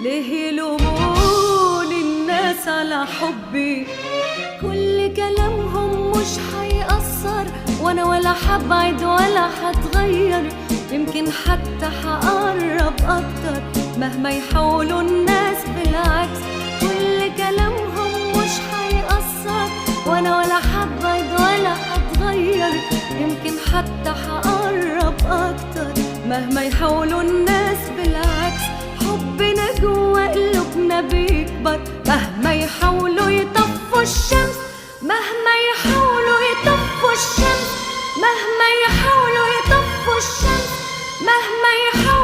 ليه يلوموني الناس على حبي؟ كل كلامهم مش حيأثر، وانا ولا حبعد ولا حتغير، يمكن حتى حقرب اكتر مهما يحاولوا الناس. بالعكس كل كلامهم مش حيأثر، وانا ولا حبعد ولا حتغير، يمكن حتى حقرب اكتر مهما يحاولوا الناس. بالعكس حبنا جوا قلوبنا بيكبر، مهما يحاولوا يطفوا الشمس، مهما يحاولوا يطفوا الشمس، مهما يحاولوا يطفوا الشمس، مهما يحاولوا